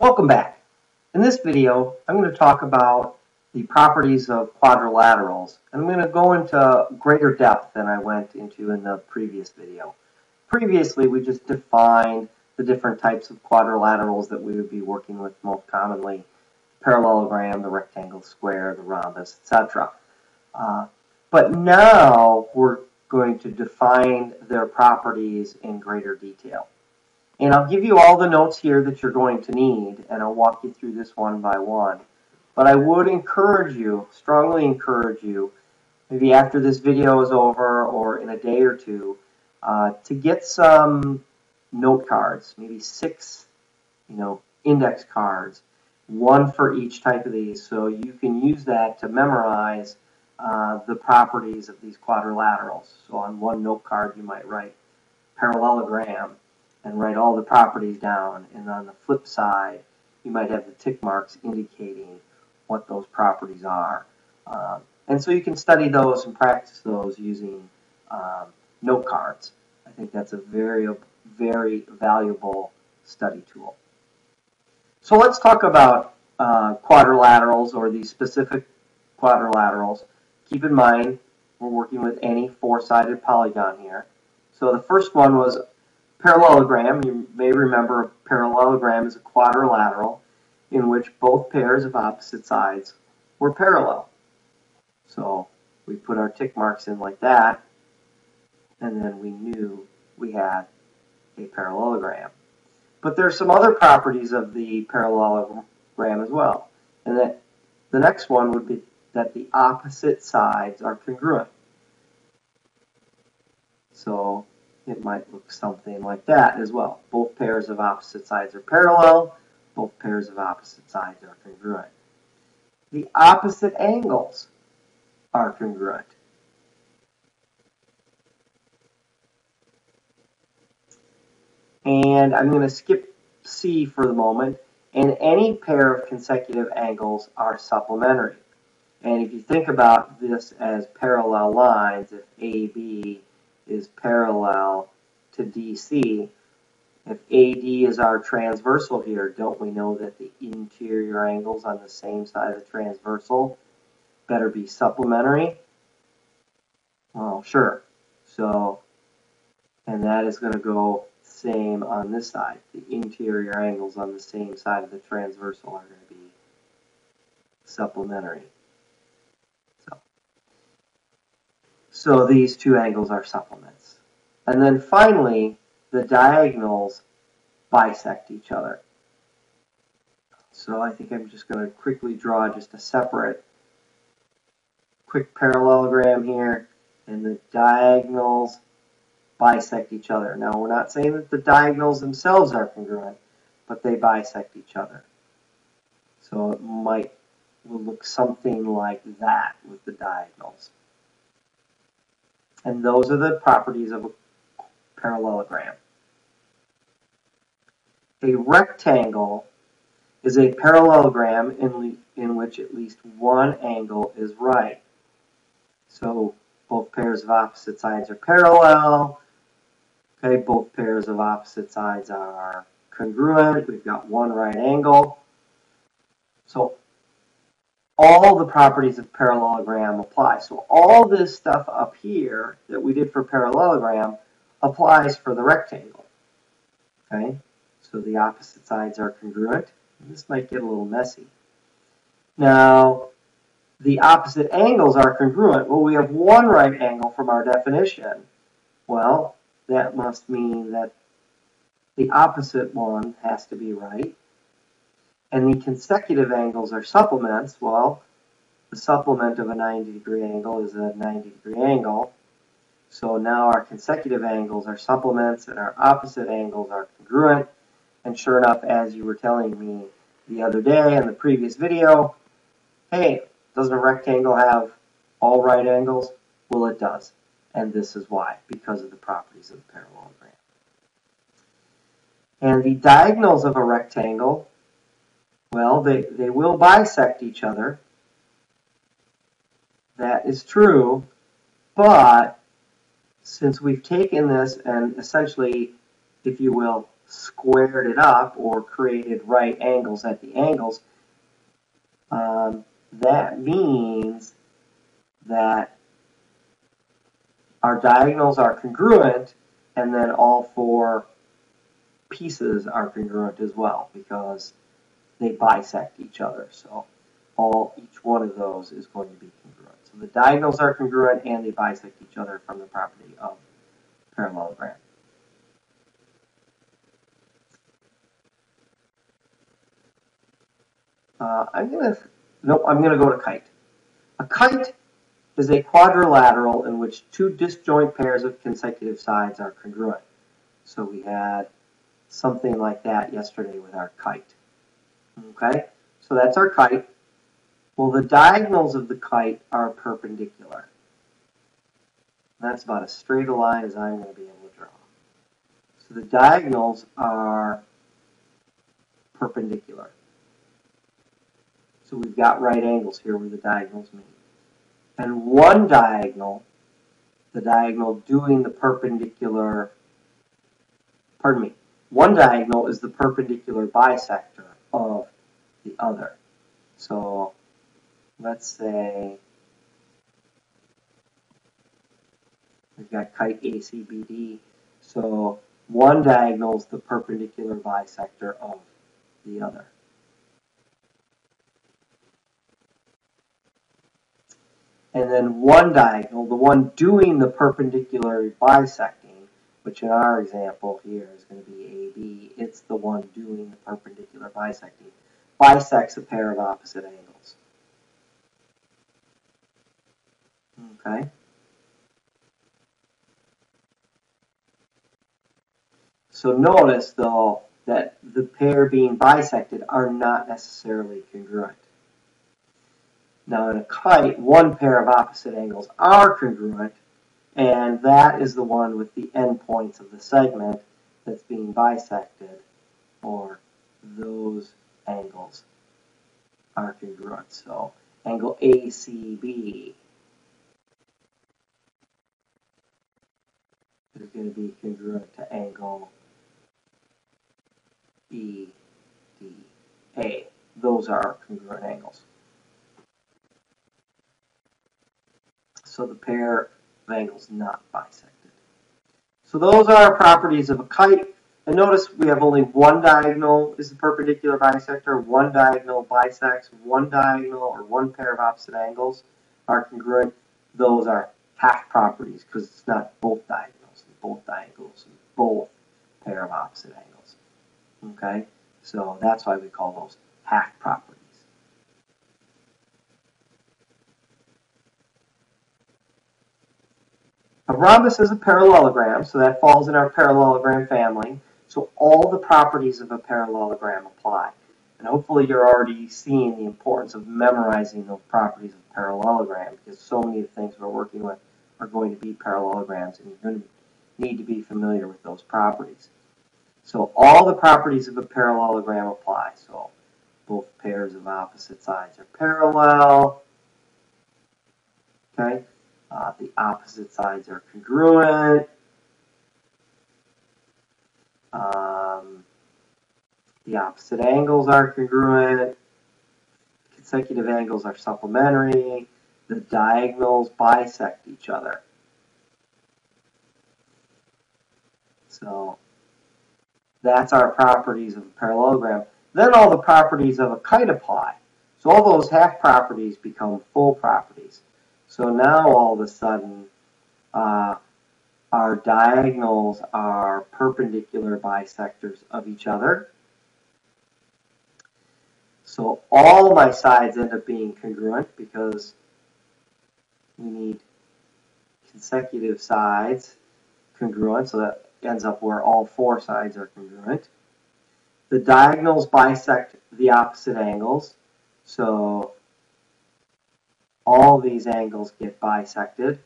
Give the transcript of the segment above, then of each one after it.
Welcome back. In this video, I'm going to talk about the properties of quadrilaterals, and I'm going to go into greater depth than I went into in the previous video. Previously, we just defined the different types of quadrilaterals that we would be working with most commonly: the parallelogram, the rectangle, square, the rhombus, etc. But now we're going to define their properties in greater detail. And I'll give you all the notes here that you're going to need, and I'll walk you through this one by one. But I would encourage you, strongly encourage you, maybe after this video is over or in a day or two, to get some note cards, maybe 6, index cards, one for each type of these, so you can use that to memorize the properties of these quadrilaterals. So on one note card, you might write parallelogram and write all the properties down, and on the flip side you might have the tick marks indicating what those properties are. And so you can study those and practice those using note cards. I think that's a very, very valuable study tool. So let's talk about quadrilaterals, or these specific quadrilaterals. Keep in mind we're working with any 4-sided polygon here. So the first one was parallelogram. You may remember a parallelogram is a quadrilateral in which both pairs of opposite sides were parallel. So we put our tick marks in like that, and then we knew we had a parallelogram. But there are some other properties of the parallelogram as well, and that the next one would be that the opposite sides are congruent. So it might look something like that as well. Both pairs of opposite sides are parallel. Both pairs of opposite sides are congruent. The opposite angles are congruent. And I'm going to skip C for the moment. And any pair of consecutive angles are supplementary. And if you think about this as parallel lines, if AB is parallel to DC, if AD is our transversal here, don't we know that the interior angles on the same side of the transversal better be supplementary? Well, sure. So, and that is going to go same on this side. The interior angles on the same side of the transversal are going to be supplementary. So these two angles are supplements. And then finally, the diagonals bisect each other. So I think I'm just going to quickly draw just a separate quick parallelogram here, and the diagonals bisect each other. Now, we're not saying that the diagonals themselves are congruent, but they bisect each other. So it will look something like that with the diagonals. And those are the properties of a parallelogram. A rectangle is a parallelogram in which at least one angle is right. So both pairs of opposite sides are parallel. Okay, both pairs of opposite sides are congruent. We've got one right angle. So all the properties of parallelogram apply. So all this stuff up here that we did for parallelogram applies for the rectangle. Okay, so the opposite sides are congruent. This might get a little messy. Now, the opposite angles are congruent. Well, we have one right angle from our definition. Well, that must mean that the opposite one has to be right. And the consecutive angles are supplements. Well, the supplement of a 90-degree angle is a 90-degree angle. So now our consecutive angles are supplements and our opposite angles are congruent. And sure enough, as you were telling me the other day in the previous video, hey, doesn't a rectangle have all right angles? Well, it does. And this is why, because of the properties of the parallelogram. And the diagonals of a rectangle, well, they will bisect each other. That is true, but since we've taken this and essentially, if you will, squared it up or created right angles at the angles, that means that our diagonals are congruent, and then all four pieces are congruent as well because they bisect each other. So each one of those is going to be congruent. So the diagonals are congruent and they bisect each other from the property of parallelogram. I'm going to go to Kite. A kite is a quadrilateral in which two disjoint pairs of consecutive sides are congruent. So we had something like that yesterday with our kite. Okay, so that's our kite. Well, the diagonals of the kite are perpendicular. That's about as straight a line as I'm going to be able to draw. So the diagonals are perpendicular. So we've got right angles here where the diagonals meet. And one diagonal, the diagonal doing the perpendicular, one diagonal is the perpendicular bisector of the other. So let's say we've got kite ACBD. So one diagonal is the perpendicular bisector of the other. And then one diagonal, the one doing the perpendicular bisecting, which in our example here is going to be AB, it's the one doing the perpendicular bisecting, bisects a pair of opposite angles. Okay? So notice, though, that the pair being bisected are not necessarily congruent. Now in a kite, one pair of opposite angles are congruent, and that is the one with the endpoints of the segment that's being bisected, or those angles are congruent. So angle ACB is going to be congruent to angle EDA. Those are congruent angles. So the pair of angles not bisected. So those are properties of a kite. And notice we have only one diagonal is the perpendicular bisector, one diagonal bisects, one diagonal or one pair of opposite angles are congruent. Those are half properties because it's not both diagonals and both pair of opposite angles. Okay, so that's why we call those half properties. A rhombus is a parallelogram, so that falls in our parallelogram family. So all the properties of a parallelogram apply. And hopefully you're already seeing the importance of memorizing those properties of parallelogram because so many of the things we're working with are going to be parallelograms and you're going to need to be familiar with those properties. So all the properties of a parallelogram apply. So both pairs of opposite sides are parallel. Okay. The opposite sides are congruent. The opposite angles are congruent. Consecutive angles are supplementary. The diagonals bisect each other. So that's our properties of a parallelogram. Then all the properties of a kite apply. So all those half properties become full properties. So now all of a sudden, our diagonals are perpendicular bisectors of each other. So all my sides end up being congruent because we need consecutive sides congruent, so that ends up where all four sides are congruent. The diagonals bisect the opposite angles, so all these angles get bisected.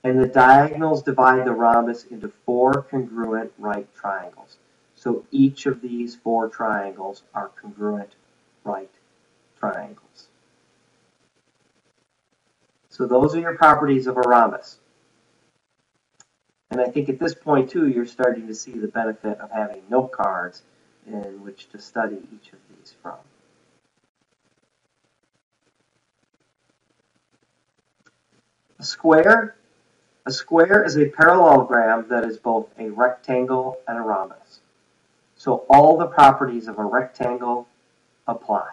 And the diagonals divide the rhombus into four congruent right triangles. So each of these four triangles are congruent right triangles. So those are your properties of a rhombus. And I think at this point, too, you're starting to see the benefit of having note cards in which to study each of these from. A square is a parallelogram that is both a rectangle and a rhombus. So all the properties of a rectangle apply.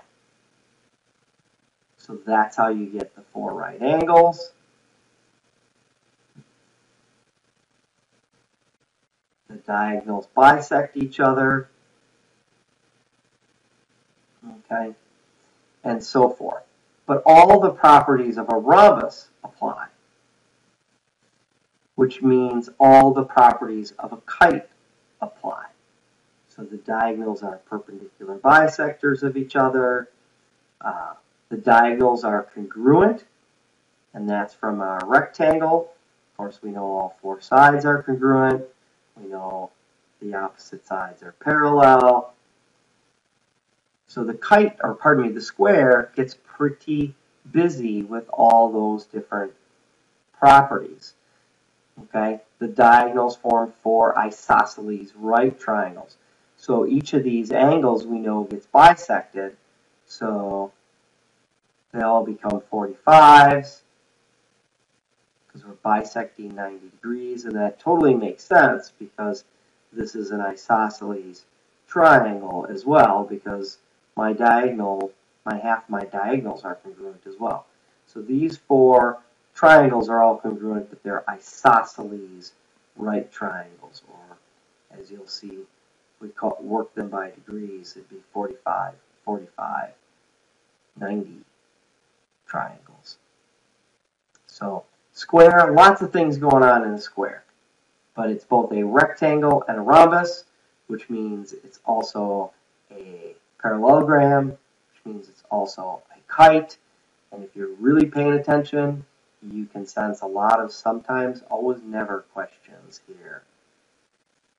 So that's how you get the 4 right angles. The diagonals bisect each other. Okay, and so forth. But all the properties of a rhombus apply, which means all the properties of a kite apply. So the diagonals are perpendicular bisectors of each other. The diagonals are congruent, and that's from a rectangle. Of course, we know all 4 sides are congruent. We know the opposite sides are parallel. So the kite, or pardon me, the square gets pretty busy with all those different properties. Okay, the diagonals form 4 isosceles right triangles. So each of these angles we know gets bisected. So they all become 45s because we're bisecting 90 degrees, and that totally makes sense because this is an isosceles triangle as well, because my diagonals are congruent as well. So these 4 triangles are all congruent, but they're isosceles right triangles, or as you'll see, we work them by degrees. It'd be 45, 45, 90 triangles. So square, lots of things going on in a square, but it's both a rectangle and a rhombus, which means it's also a parallelogram, which means it's also a kite. And if you're really paying attention, you can sense a lot of sometimes, always, never questions here.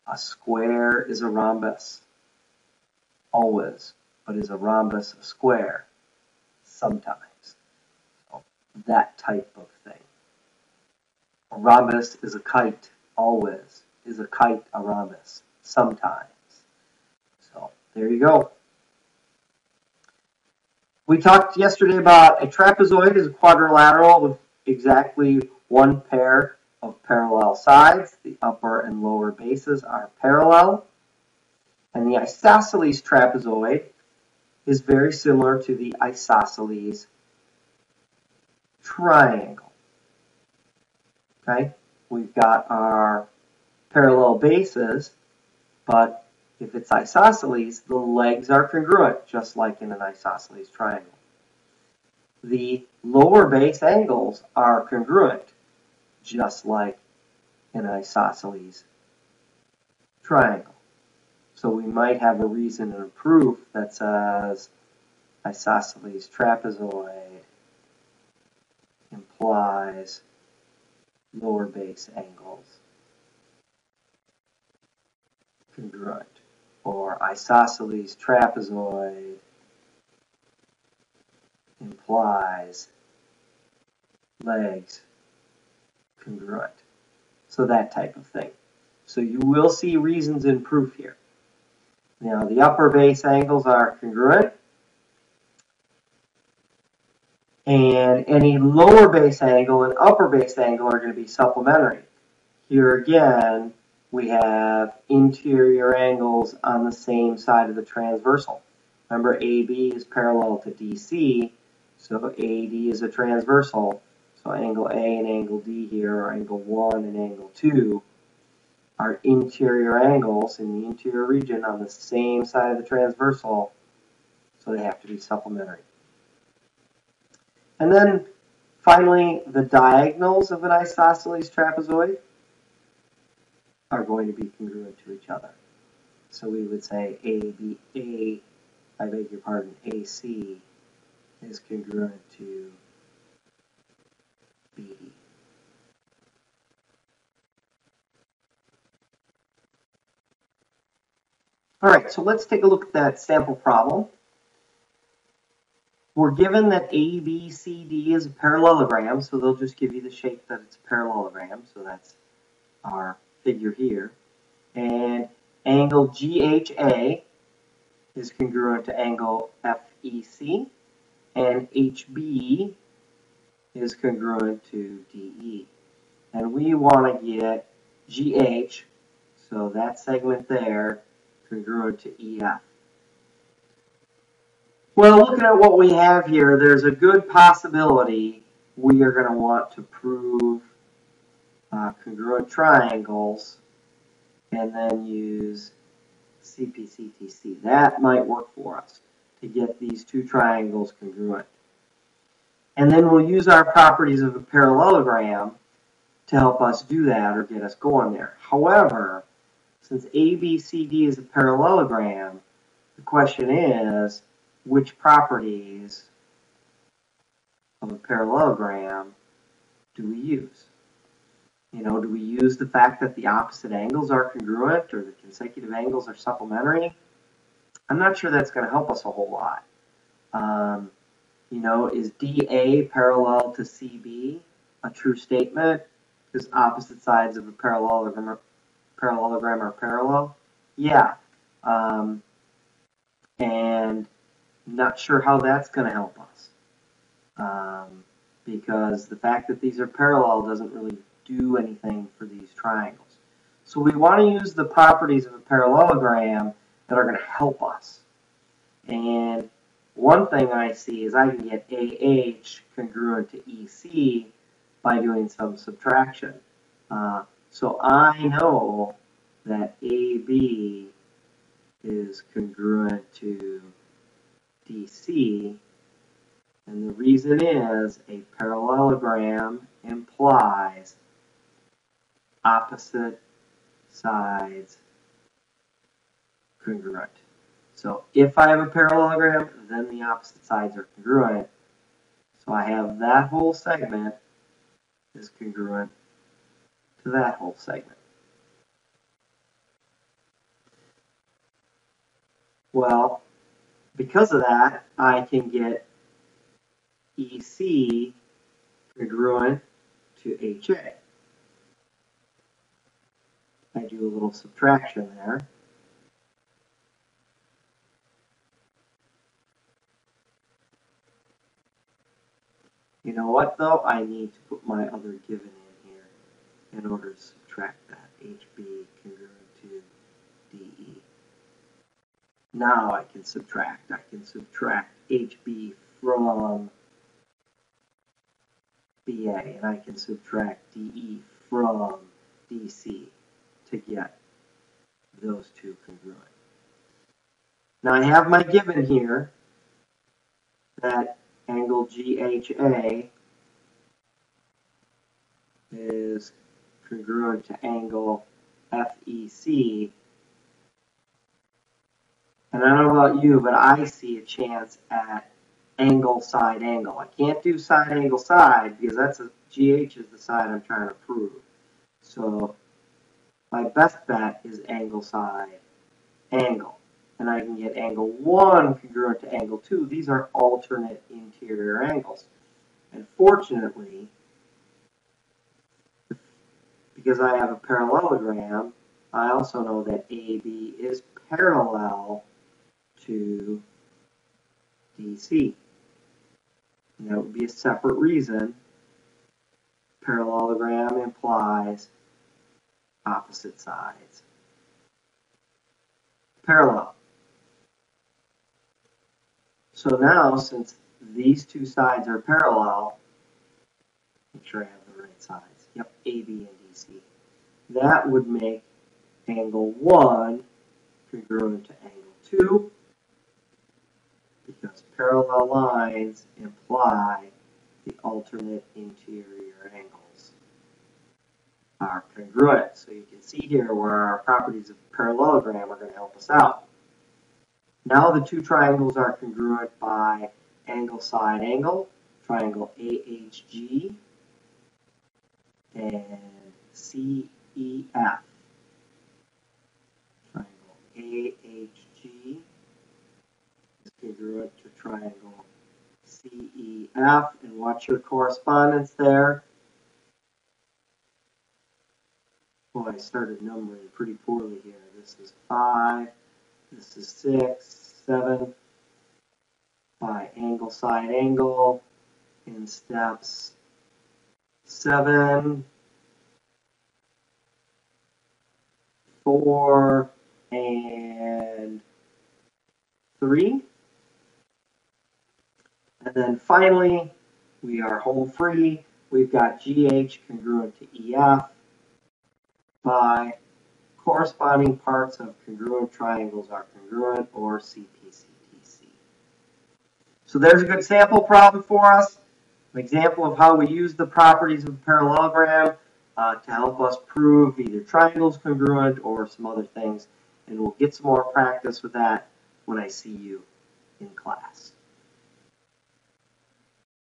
A square is a rhombus, always, but is a rhombus a square? Sometimes. So that type of thing. A rhombus is a kite, always. Is a kite a rhombus? Sometimes. So there you go. We talked yesterday about a trapezoid is a quadrilateral with exactly 1 pair of parallel sides. The upper and lower bases are parallel. And the isosceles trapezoid is very similar to the isosceles triangle. Okay, we've got our parallel bases, but if it's isosceles, the legs are congruent, just like in an isosceles triangle. The lower base angles are congruent, just like in an isosceles triangle. So we might have a reason in a proof that says isosceles trapezoid implies lower base angles congruent, or isosceles trapezoid implies legs congruent. So that type of thing. So you will see reasons in proof here. Now the upper base angles are congruent, and any lower base angle and upper base angle are going to be supplementary. Here again, we have interior angles on the same side of the transversal. Remember, AB is parallel to DC, so AD is a transversal. So angle A and angle D here, or angle 1 and angle 2, are interior angles in the interior region on the same side of the transversal, so they have to be supplementary. And then finally, the diagonals of an isosceles trapezoid are going to be congruent to each other. So we would say AC is congruent to BD. All right, so let's take a look at that sample problem. We're given that ABCD is a parallelogram, so they'll just give you the shape that it's a parallelogram. So that's our figure here. And angle GHA is congruent to angle FEC, and HB is congruent to DE. And we want to get GH, so that segment there, congruent to EF. Well, looking at what we have here, there's a good possibility we are going to want to prove congruent triangles and then use CPCTC. That might work for us to get these two triangles congruent. And then we'll use our properties of a parallelogram to help us do that or get us going there. However, since ABCD is a parallelogram, the question is, which properties of a parallelogram do we use? Do we use the fact that the opposite angles are congruent or the consecutive angles are supplementary? I'm not sure that's going to help us a whole lot. Is DA parallel to CB a true statement? Because opposite sides of a parallelogram are parallel? Yeah. And not sure how that's going to help us. Because the fact that these are parallel doesn't really do anything for these triangles. So we want to use the properties of a parallelogram that are going to help us. And one thing I see is I can get AH congruent to EC by doing some subtraction. So I know that AB is congruent to DC, and the reason is a parallelogram implies opposite sides congruent. So if I have a parallelogram, then the opposite sides are congruent. So I have that whole segment is congruent to that whole segment. Well, because of that, I can get EC congruent to HA. I do a little subtraction there. You know what, though? I need to put my other given in here in order to subtract that. HB congruent to DE. Now I can subtract. I can subtract HB from BA, and I can subtract DE from DC to get those two congruent. Now I have my given here that angle GHA is congruent to angle FEC. And I don't know about you, but I see a chance at angle side angle. I can't do side angle side because GH is the side I'm trying to prove. So my best bet is angle side angle. And I can get angle 1 congruent to angle 2. These are alternate interior angles. And fortunately, because I have a parallelogram, I also know that AB is parallel to DC. And that would be a separate reason. Parallelogram implies opposite sides parallel. So now, since these two sides are parallel, make sure I have the right sides. Yep, AB and DC. That would make angle 1 congruent to angle 2, because parallel lines imply the alternate interior angles are congruent. So you can see here where our properties of parallelogram are going to help us out. Now the two triangles are congruent by angle side angle, triangle AHG and CEF. Triangle AHG is congruent to triangle CEF, and watch your correspondence there. Boy, I started numbering pretty poorly here. This is 5, this is 6, 7, by angle, side, angle, in steps 7, 4, and 3. And then finally, we are home free. We've got GH congruent to EF by corresponding parts of congruent triangles are congruent, or CPCTC. So there's a good sample problem for us, an example of how we use the properties of a parallelogram to help us prove either triangles congruent or some other things. And we'll get some more practice with that when I see you in class.